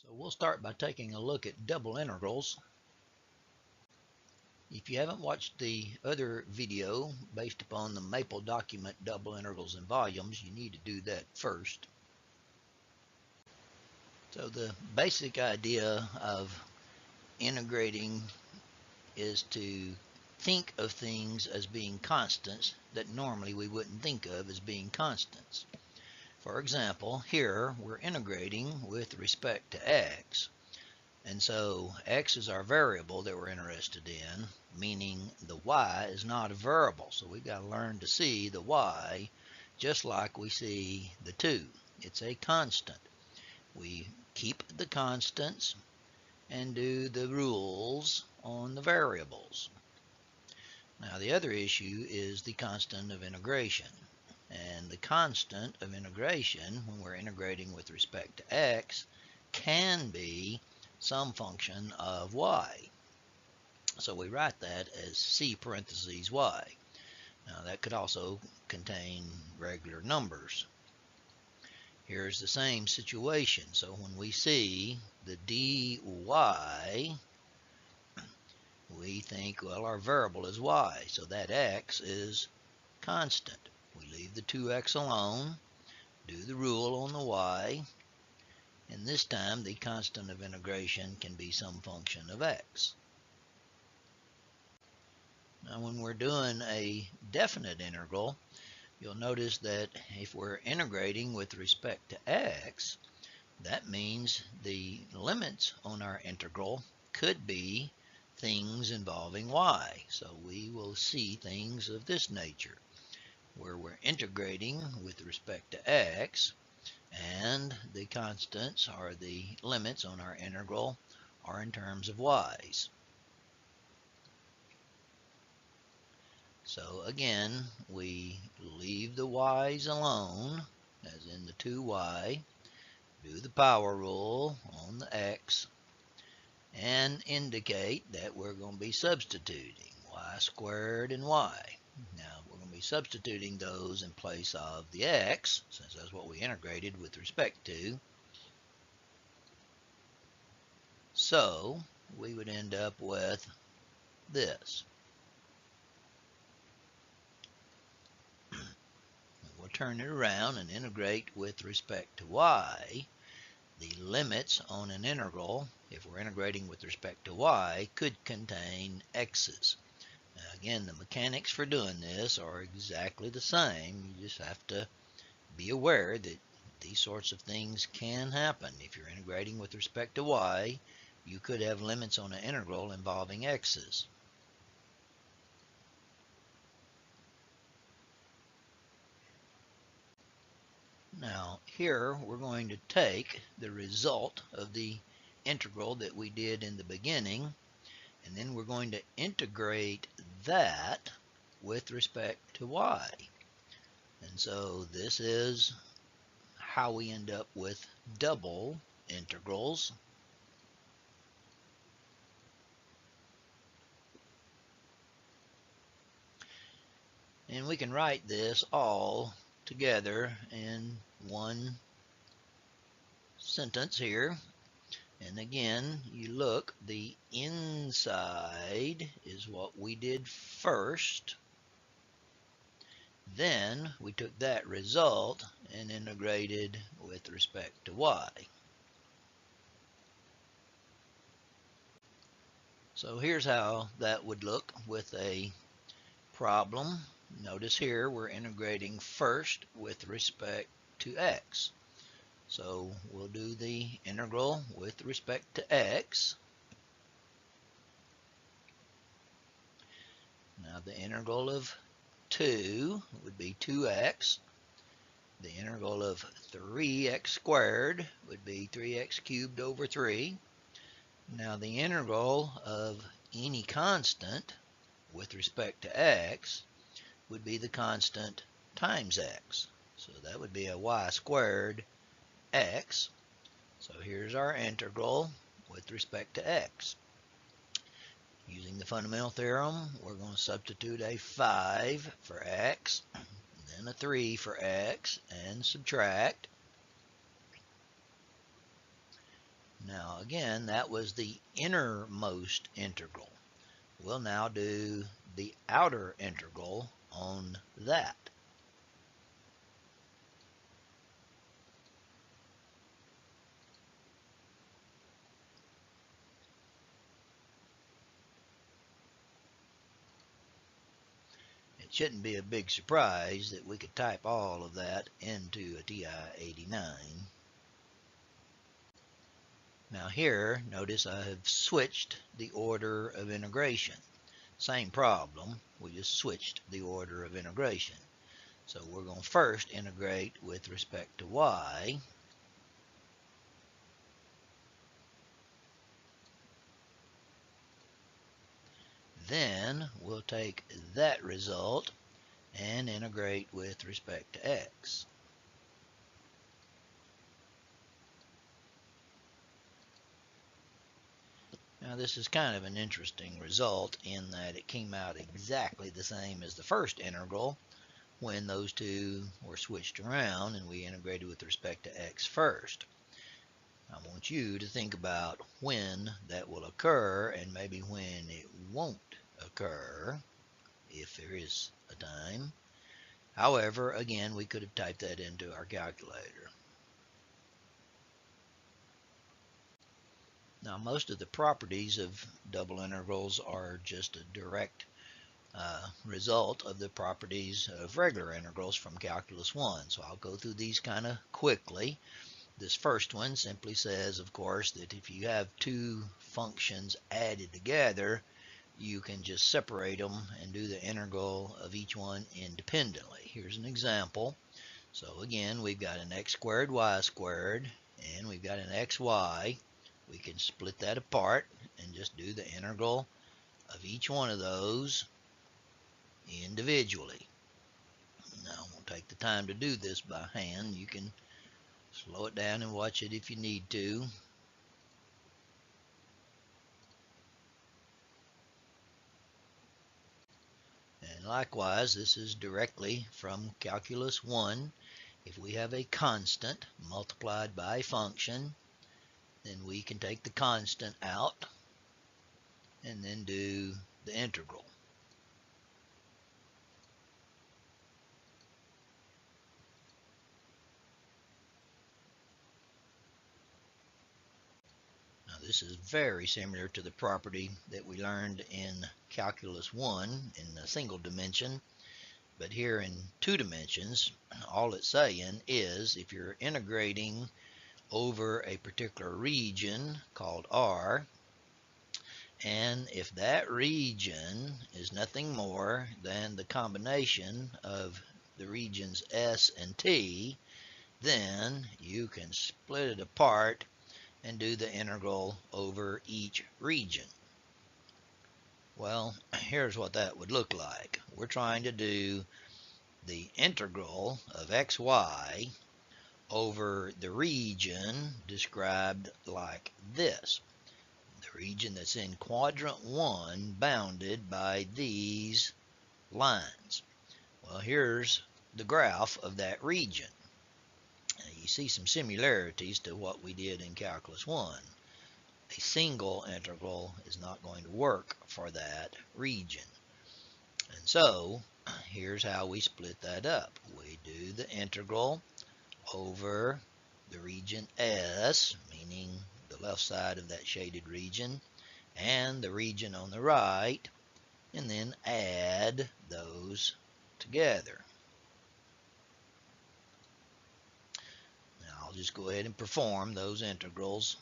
So we'll start by taking a look at double integrals. If you haven't watched the other video based upon the Maple document double integrals and volumes, you need to do that first. So the basic idea of integrating is to think of things as being constants that normally we wouldn't think of as being constants. For example, here we're integrating with respect to x. And so x is our variable that we're interested in, meaning the y is not a variable. So we've got to learn to see the y just like we see the 2. It's a constant. We keep the constants and do the rules on the variables. Now the other issue is the constant of integration. And the constant of integration, when we're integrating with respect to x, can be some function of y. So we write that as c parentheses y. Now that could also contain regular numbers. Here's the same situation. So when we see the dy, we think, well, our variable is y, so that x is constant. We leave the 2x alone, do the rule on the y, and this time the constant of integration can be some function of x. Now when we're doing a definite integral, you'll notice that if we're integrating with respect to x, that means the limits on our integral could be things involving y. So we will see things of this nature, where we're integrating with respect to x, and the constants, or the limits on our integral, are in terms of y's. So again, we leave the y's alone, as in the 2y, do the power rule on the x, and indicate that we're going to be substituting y squared and y. Now we're going to be substituting those in place of the x, since that's what we integrated with respect to. So we would end up with this. We'll turn it around and integrate with respect to y. The limits on an integral, if we're integrating with respect to y, could contain x's. Now again, the mechanics for doing this are exactly the same. You just have to be aware that these sorts of things can happen. If you're integrating with respect to y, you could have limits on an integral involving x's. Now here we're going to take the result of the integral that we did in the beginning, and then we're going to integrate that with respect to y. And so this is how we end up with double integrals. And we can write this all together in one sentence here. And again, you look, the inside is what we did first. Then we took that result and integrated with respect to y. So here's how that would look with a problem. Notice here we're integrating first with respect to x. So we'll do the integral with respect to x. Now the integral of 2 would be 2x. The integral of 3x squared would be 3x cubed over 3. Now the integral of any constant with respect to x would be the constant times x. So that would be a y squared x. So here's our integral with respect to x. Using the fundamental theorem, we're going to substitute a 5 for x, then a 3 for x, and subtract. Now again, that was the innermost integral. We'll now do the outer integral on that. It shouldn't be a big surprise that we could type all of that into a TI-89. Now here, notice I have switched the order of integration. Same problem, we just switched the order of integration. So we're going to first integrate with respect to y. Then we'll take that result and integrate with respect to x. Now this is kind of an interesting result in that it came out exactly the same as the first integral when those two were switched around and we integrated with respect to x first. I want you to think about when that will occur and maybe when it won't occur, if there is a time. However, again, we could have typed that into our calculator. Now, most of the properties of double integrals are just a direct result of the properties of regular integrals from Calculus 1. So I'll go through these kind of quickly. This first one simply says, of course, that if you have two functions added together, you can just separate them and do the integral of each one independently. Here's an example. So again, we've got an x squared y squared, and we've got an xy. We can split that apart and just do the integral of each one of those individually. Now, I won't take the time to do this by hand. You can slow it down and watch it if you need to. And likewise, this is directly from Calculus 1. If we have a constant multiplied by a function, then we can take the constant out and then do the integral. Now this is very similar to the property that we learned in Calculus 1 in the single dimension, but here in two dimensions, all it's saying is if you're integrating over a particular region called R, and if that region is nothing more than the combination of the regions S and T, then you can split it apart and do the integral over each region. Well, here's what that would look like. We're trying to do the integral of xy over the region described like this. The region that's in quadrant 1 bounded by these lines. Well, here's the graph of that region. Now, you see some similarities to what we did in Calculus 1. A single integral is not going to work for that region. And so, here's how we split that up. We do the integral over the region S, meaning the left side of that shaded region, and the region on the right, and then add those together. Now I'll just go ahead and perform those integrals.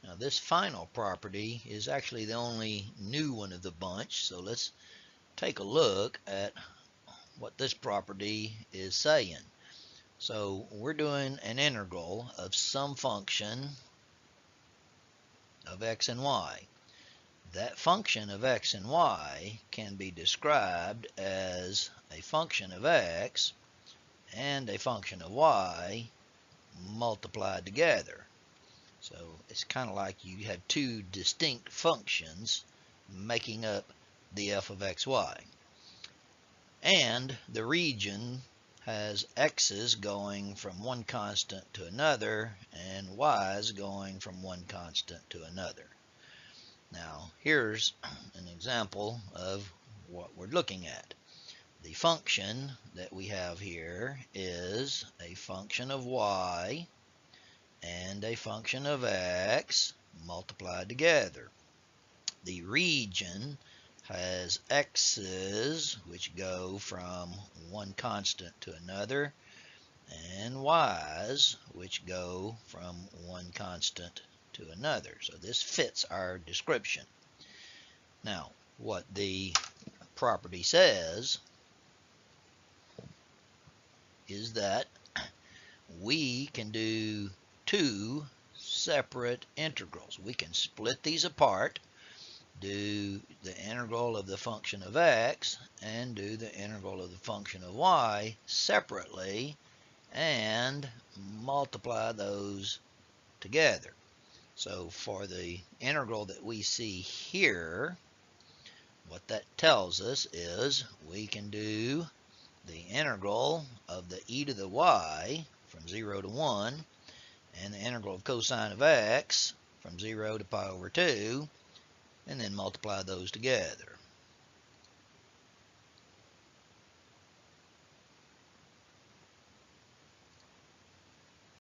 Now this final property is actually the only new one of the bunch, so let's take a look at what this property is saying. So we're doing an integral of some function of x and y. That function of x and y can be described as a function of x and a function of y multiplied together. So it's kind of like you have two distinct functions making up the f of xy. and the region has x's going from one constant to another and y's going from one constant to another. Now, here's an example of what we're looking at. The function that we have here is a function of y and a function of x multiplied together. The region has x's, which go from one constant to another, and y's, which go from one constant to another. So this fits our description. Now, what the property says is that we can do two separate integrals. We can split these apart, do the integral of the function of x and do the integral of the function of y separately and multiply those together. So for the integral that we see here, what that tells us is we can do the integral of the e to the y from 0 to 1 and the integral of cosine of x from 0 to pi over 2, and then multiply those together.